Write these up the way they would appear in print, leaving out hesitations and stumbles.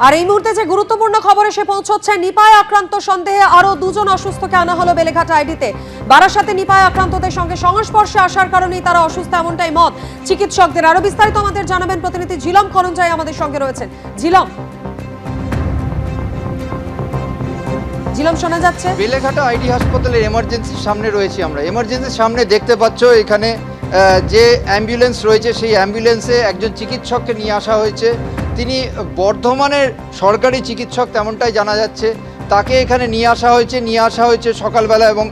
আর এই মুহূর্তে যে গুরুত্বপূর্ণ খবর এসে পৌঁছচ্ছে, নিপায় আক্রান্ত সন্দেহে আরো দুজন অসুস্থকে আনা হলো বেলেঘাটা আইডিতে। বারাসাতে নিপায় আক্রান্তদের সঙ্গে সংস্পর্শে আসার কারণেই তারা অসুস্থ, এমনটাই মত চিকিৎসকদের। আরো বিস্তারিত আমাদের জানাবেন প্রতিনিধি ঝিলম খরঞ্জাই আমাদের সঙ্গে রয়েছেন। ঝিলম শোনা যাচ্ছে? বেলেঘাটা আইডি হাসপাতালের এমার্জেন্সির সামনে রয়েছি আমরা। এমার্জেন্সির সামনে দেখতে পাচ্ছ এখানে যে অ্যাম্বুলেন্স রয়েছে, সেই অ্যাম্বুলেন্সে একজন চিকিৎসককে নিয়ে আসা হয়েছে। তিনি বর্ধমানের সরকারি চিকিৎসক তেমনটাই জানা যাচ্ছে। তাকে এখানে নিয়ে আসা হয়েছে সকালবেলা, এবং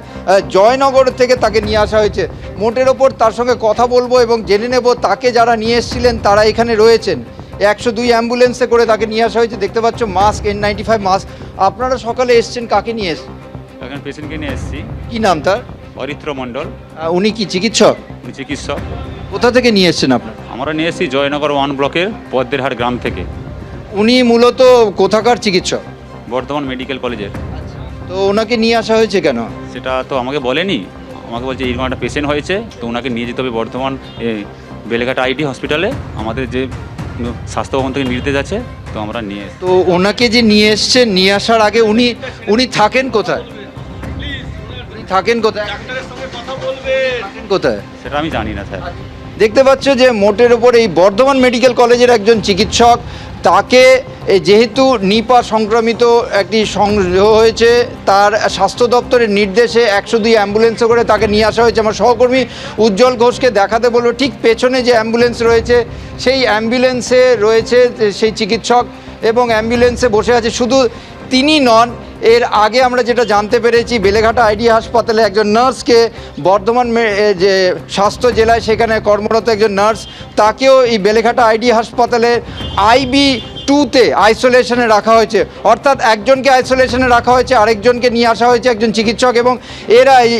জয়নগর থেকে তাকে নিয়ে আসা হয়েছে। মোটের ওপর তার সঙ্গে কথা বলবো এবং জেনে নেব তাকে যারা নিয়ে এসেছিলেন তারা এখানে রয়েছেন। 102 অ্যাম্বুলেন্সে করে তাকে নিয়ে আসা হয়েছে। দেখতে পাচ্ছ মাস্ক, N95 মাস্ক। আপনারা সকালে এসছেন, কাকে নিয়ে এসছেন? এখন পেশেন্টকে নিয়ে এসেছি। কি নাম তার? অরিত্র মণ্ডল। উনি কি চিকিৎসক? চিকিৎসক। কোথা থেকে নিয়ে এসছেন আপনারা? আমরা নিয়ে এসেছি জয়নগর 1 ব্লকের পদ্মেরহাট গ্রাম থেকে। উনি মূলত কোথাকার চিকিৎসক? বর্ধমান মেডিকেল কলেজের। তো ওনাকে নিয়ে আসা হয়েছে কেন? সেটা তো আমাকে বলেনি, আমাকে বলছে এরকম একটা পেশেন্ট হয়েছে, তো ওনাকে নিয়ে যেতে হবে বর্ধমান বেলেঘাটা আইডি হসপিটালে। আমাদের যে স্বাস্থ্য ভবন থেকে নির্দেশ আছে, তো আমরা নিয়ে এসেছি। তো ওনাকে যে নিয়ে এসছেন, নিয়ে আসার আগে উনি থাকেন কোথায়? কোথায় সেটা আমি জানি না স্যার। দেখতে পাচ্ছ যে মোটের উপর এই বর্ধমান মেডিকেল কলেজের একজন চিকিৎসক, তাকে যেহেতু নিপা সংক্রমিত একটি সংগ্রহ হয়েছে, তার স্বাস্থ্য দপ্তরের নির্দেশে 102 অ্যাম্বুলেন্সে করে তাকে নিয়ে আসা হয়েছে। আমার সহকর্মী উজ্জ্বল ঘোষকে দেখাতে বলবো, ঠিক পেছনে যে অ্যাম্বুলেন্স রয়েছে সেই অ্যাম্বুলেন্সে রয়েছে সেই চিকিৎসক, এবং অ্যাম্বুলেন্সে বসে আছে। শুধু তিনি নন, এর আগে আমরা যেটা জানতে পেরেছি, বেলেঘাটা আইডি হাসপাতালে একজন নার্সকে বর্ধমান যে স্বাস্থ্য জেলায় সেখানে কর্মরত একজন নার্স, তাকেও এই বেলেঘাটা আইডি হাসপাতালে IB2-তে আইসোলেশনে রাখা হয়েছে। অর্থাৎ একজনকে আইসোলেশনে রাখা হয়েছে, আরেকজনকে নিয়ে আসা হয়েছে একজন চিকিৎসক, এবং এরা এই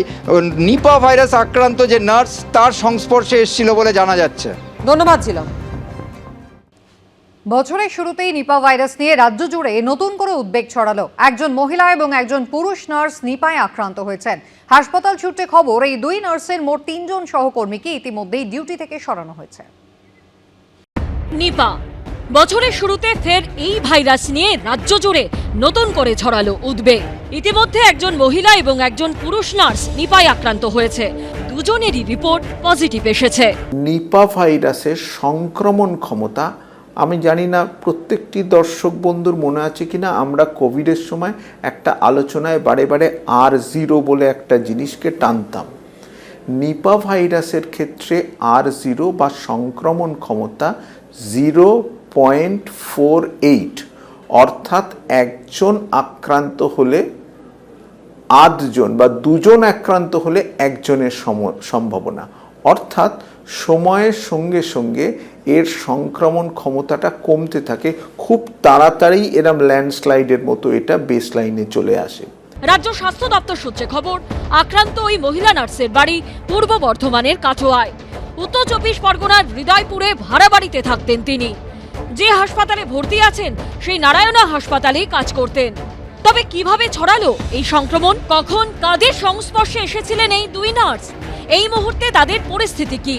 নিপা ভাইরাস আক্রান্ত যে নার্স তার সংস্পর্শে এসেছিল বলে জানা যাচ্ছে। ধন্যবাদ ছিলাম। বছরের শুরুতেই নিপা ভাইরাস নিয়ে রাজ্য জুড়ে নতুন করে উদ্বেগ ছড়ালো। একজন মহিলা এবং একজন পুরুষ নার্স নিপায় আক্রান্ত হয়েছেন। হাসপাতাল সূত্রে খবর, এই দুই নার্সের মোট 3 জন সহকর্মীকে ইতিমধ্যেই ডিউটি থেকে সরানো হয়েছে। নিপা বছরের শুরুতে ফের এই ভাইরাস নিয়ে রাজ্য জুড়ে নতুন করে ছড়ালো উদ্বেগ। ইতিমধ্যে একজন মহিলা এবং একজন পুরুষ নার্স নিপায় আক্রান্ত হয়েছে। দুজনেরই রিপোর্ট পজিটিভ এসেছে। নিপা ভাইরাসের সংক্রমণ ক্ষমতা, আমি জানি না প্রত্যেকটি দর্শক বন্ধুর মনে আছে কিনা, আমরা কোভিডের সময় একটা আলোচনায় বারে বারে R0 বলে একটা জিনিসকে টানতাম। নিপা ভাইরাসের ক্ষেত্রে R0 বা সংক্রমণ ক্ষমতা 0.48, অর্থাৎ একজন আক্রান্ত হলে 8 জন বা 2 জন আক্রান্ত হলে একজনের সম্ভাবনা। অর্থাৎ সময়ের সঙ্গে সঙ্গে এর সংক্রমণ ক্ষমতাটা কমতে থাকে, খুব তাড়াতাড়ি এরম ল্যান্ডস্লাইডের মতো এটা বেসলাইনে চলে আসে। রাজ্য স্বাস্থ্য দপ্তর সূত্রে খবর, আক্রান্ত ওই মহিলা নার্সের বাড়ি পূর্ব বর্ধমানের কাটোয়ায়। উত্তর 24 পরগনার হৃদয়পুরে ভাড়া বাড়িতে থাকতেন তিনি। যে হাসপাতালে ভর্তি আছেন সেই নারায়ণা হাসপাতালেই কাজ করতেন। তবে কিভাবে ছড়ালো এই সংক্রমণ, কখন কাদের সংস্পর্শে এসেছিলেন এই দুই নার্স, এই মুহূর্তে তাদের পরিস্থিতি কি?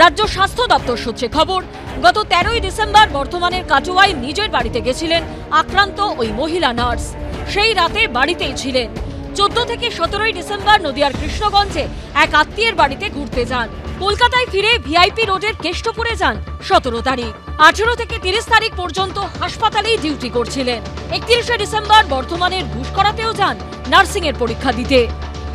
রাজ্য স্বাস্থ্য দপ্তর সূত্রে খবর, গত 13ই ডিসেম্বর বর্ধমানের কাটোয়ায় নিজের বাড়িতে গেছিলেন আক্রান্ত ওই মহিলা নার্স। সেই রাতে বাড়িতেই ছিলেন। 14 থেকে 17ই ডিসেম্বর নদিয়ার কৃষ্ণগঞ্জে এক আত্মীয়ের বাড়িতে ঘুরতে যান। কলকাতায় ফিরে VIP রোডের কেষ্টপুরে যান 17 তারিখ। 18 থেকে 30 তারিখ পর্যন্ত হাসপাতালেই ডিউটি করছিলেন। 31শে ডিসেম্বর বর্ধমানের ঘুষকরাতেও যান নার্সিংয়ের পরীক্ষা দিতে।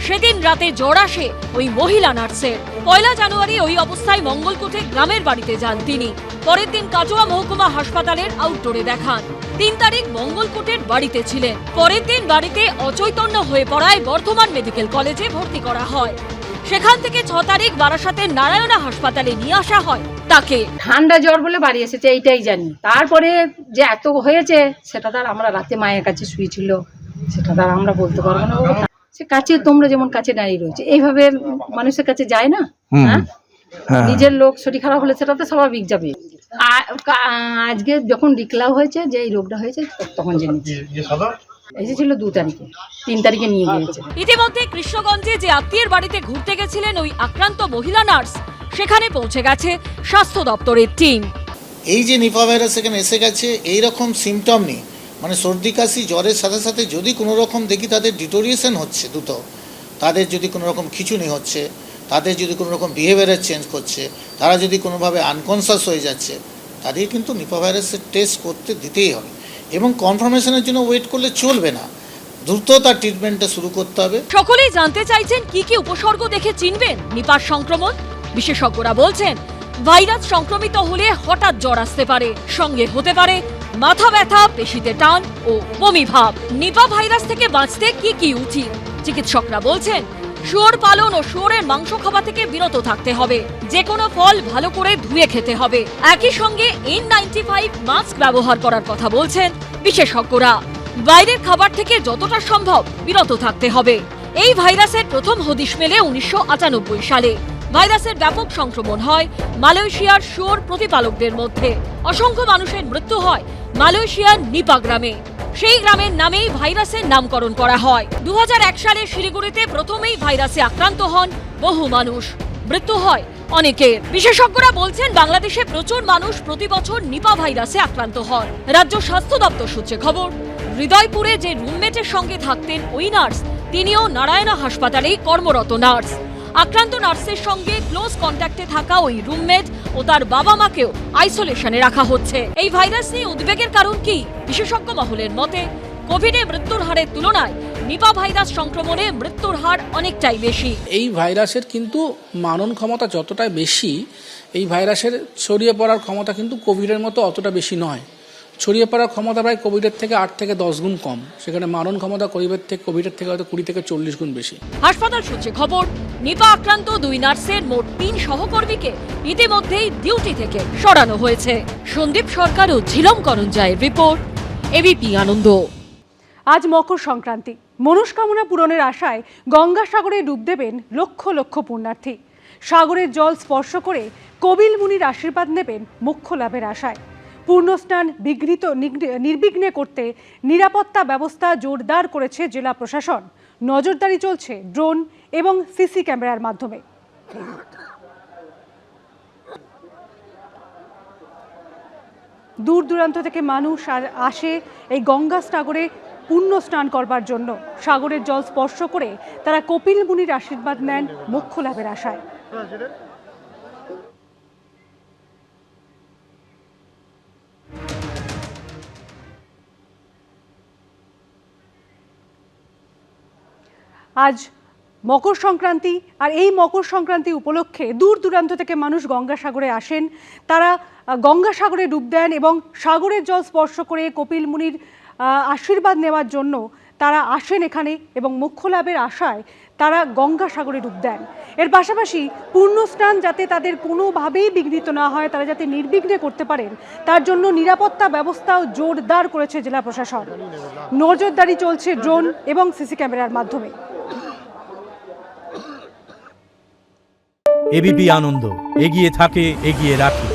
সেদিন রাতে জ্বর আসে ওই মহিলা নার্সের। 1 জানুয়ারি ওই অবস্থায় মঙ্গলকোটে গ্রামের বাড়িতে যান তিনি। পরের দিন কাটোয়া মহকুমা হাসপাতালের আউটডোরে দেখান। 3 তারিখ মঙ্গলকোটের বাড়িতে ছিলেন। পরের দিন বাড়িতে অচৈতন্য হয়ে পড়ায় বর্ধমান মেডিকেল কলেজে ভর্তি করা হয়। সেখান থেকে 6 তারিখ বারাসাতের নারায়ণা হাসপাতালে নিয়ে আসা হয় তাকে। ঠান্ডা জ্বর বলে বাড়ি এসেছে, এইটাই জানি। তারপরে যে এত হয়েছে সেটা তার আমরা রাতে মায়ের কাছে শুয়েছিল, সেটা তার আমরা বলতে পারবো না। সে কাছে, তোমরা যেমন কাছে দাঁড়িয়ে রয়েছে, এইভাবে মানুষের কাছে যায় না। হ্যাঁ, নিজের লোক শরীর খারাপ হলে সেটা তো স্বাভাবিক যাবে। আজকে যখন ডিক্লার হয়েছে যে এই রোগটা হয়েছে, তখন জেনেছি। এসেছিল 2 তারিখে, 3 তারিখে নিয়ে গিয়েছে। ইতিমধ্যে কৃষ্ণগঞ্জে যে আত্মীয়ের বাড়িতে ঘুরতে গেছিলেন ওই আক্রান্ত মহিলা নার্স, সেখানে পৌঁছে গেছে স্বাস্থ্য দপ্তরের টিম। এই যে নিপা ভাইরাস এখানে এসে গেছে এই রকম সিমটম নেই, মানে সর্দি কাশি জ্বরের সাথে সাথে যদি কোনো রকম দেখি তাদের ডিটোরিয়েশন হচ্ছে দ্রুত, তাদের যদি কোনো রকম খিঁচুনি হচ্ছে, তাদের যদি কোনো রকম বিহেভিয়ারের চেঞ্জ করছে, তারা যদি কোনোভাবে আনকনসাস হয়ে যাচ্ছে, তাদের কিন্তু নিপা ভাইরাসের টেস্ট করতে দিতেই হবে এবং কনফার্মেশনের জন্য ওয়েট করলে চলবে না, দ্রুত তার ট্রিটমেন্টটা শুরু করতে হবে। সকলেই জানতে চাইছেন কি কি উপসর্গ দেখে চিনবেন নিপার সংক্রমণ। বিশেষজ্ঞরা বলছেন ভাইরাস সংক্রমিত হলে হঠাৎ জ্বর আসতে পারে, সঙ্গে হতে পারে মাথা ব্যথা, পেশিতে টান ও বমি ভাব। নিপা ভাইরাস থেকে বাঁচতে কি কি উচিত? চিকিৎসকরা বলছেন শুয়োর পালন ও শুয়োরের মাংস খাওয়া থেকে বিরত থাকতে হবে, যে কোনো ফল ভালো করে ধুয়ে খেতে হবে, একই সঙ্গে N95 মাস্ক ব্যবহার করার কথা বলছেন বিশেষজ্ঞরা। বাইরের খাবার থেকে যতটা সম্ভব বিরত থাকতে হবে। এই ভাইরাসের প্রথম হদিশ মেলে 1998 সালে। ভাইরাসের ব্যাপক সংক্রমণ হয় মালয়েশিয়ার শুয়োর প্রতিপালকদের মধ্যে। অসংখ্য মানুষের মৃত্যু হয় মালয়েশিয়ার নিপা গ্রামে। সেই গ্রামের নামেই ভাইরাসের নামকরণ করা হয়। 2001 সালে শিলিগুড়িতে প্রথমেই ভাইরাসে আক্রান্ত হন বহু মানুষ, মৃত্যু হয় অনেকের। বিশেষজ্ঞরা বলছেন বাংলাদেশে প্রচুর মানুষ প্রতি বছর নিপা ভাইরাসে আক্রান্ত হন। রাজ্য স্বাস্থ্য দপ্তর সূত্রে খবর, হৃদয়পুরে যে রুমমেটের সঙ্গে থাকতেন ওই নার্স, তিনিও নারায়ণা হাসপাতালেই কর্মরত নার্স। আক্রান্ত নার্সের সঙ্গে ক্লোজ কন্ট্যাক্টে থাকা ওই রুমমেট ও তার বাবা মাকেও আইসোলেশনে রাখা হচ্ছে। এই ভাইরাস নিয়ে উদ্বেগের কারণ কি? বিশেষজ্ঞ মহলের মতে কোভিডে মৃত্যুর হারের তুলনায় নিপা ভাইরাস সংক্রমণে মৃত্যুর হার অনেকটাই বেশি। এই ভাইরাসের কিন্তু মানন ক্ষমতা যতটাই বেশি, এই ভাইরাসের ছড়িয়ে পড়ার ক্ষমতা কিন্তু কোভিডের মতো অতটা বেশি নয়। ছড়িয়ে পড়ার ক্ষমতা প্রায় কোভিডের থেকে 8 থেকে 10 গুণ কম, সেখানে মারণ ক্ষমতা কোভিডের থেকে হয়তো 20 থেকে 40 গুণ বেশি। হাসপাতাল সূত্রে খবর, নিপা আক্রান্ত 2 নার্সের মোট 3 সহকর্মীকে ইতিমধ্যেই ডিউটি থেকে সরানো হয়েছে। সন্দীপ সরকার ও ঝিলম করঞ্জায়ের রিপোর্ট, এবিপি আনন্দ। আজ মকর সংক্রান্তি। মনস্কামনা পূরণের আশায় গঙ্গাসাগরে ডুব দেবেন লক্ষ লক্ষ পুণ্যার্থী। সাগরের জল স্পর্শ করে কপিল মুনির আশীর্বাদ নেবেন মোক্ষ লাভের আশায়। পূর্ণস্নান নির্বিঘ্নে করতে নিরাপত্তা ব্যবস্থা জোরদার করেছে জেলা প্রশাসন। নজরদারি চলছে ড্রোন এবং সিসি ক্যামেরার মাধ্যমে। দূর দূরান্ত থেকে মানুষ আসে এই গঙ্গা সাগরে পুণ্য স্নান করবার জন্য। সাগরের জল স্পর্শ করে তারা কপিল মুনির আশীর্বাদ নেন মোক্ষ লাভের আশায়। আজ মকর সংক্রান্তি, আর এই মকর সংক্রান্তি উপলক্ষে দূর দূরান্ত থেকে মানুষ গঙ্গাসাগরে আসেন। তারা গঙ্গাসাগরে ডুব দেন এবং সাগরের জল স্পর্শ করে কপিল মুনির আশীর্বাদ নেওয়ার জন্য তারা আসেন এখানে এবং মোক্ষ লাভের আশায় তারা গঙ্গাসাগরে ডুব দেন। এর পাশাপাশি পূর্ণস্নান যাতে তাদের কোনোভাবেই বিঘ্নিত না হয়, তারা যাতে নির্বিঘ্নে করতে পারেন, তার জন্য নিরাপত্তা ব্যবস্থাও জোরদার করেছে জেলা প্রশাসন। নজরদারি চলছে ড্রোন এবং সিসি ক্যামেরার মাধ্যমে। এবিপি আনন্দ, এগিয়ে থাকে, এগিয়ে রাখে।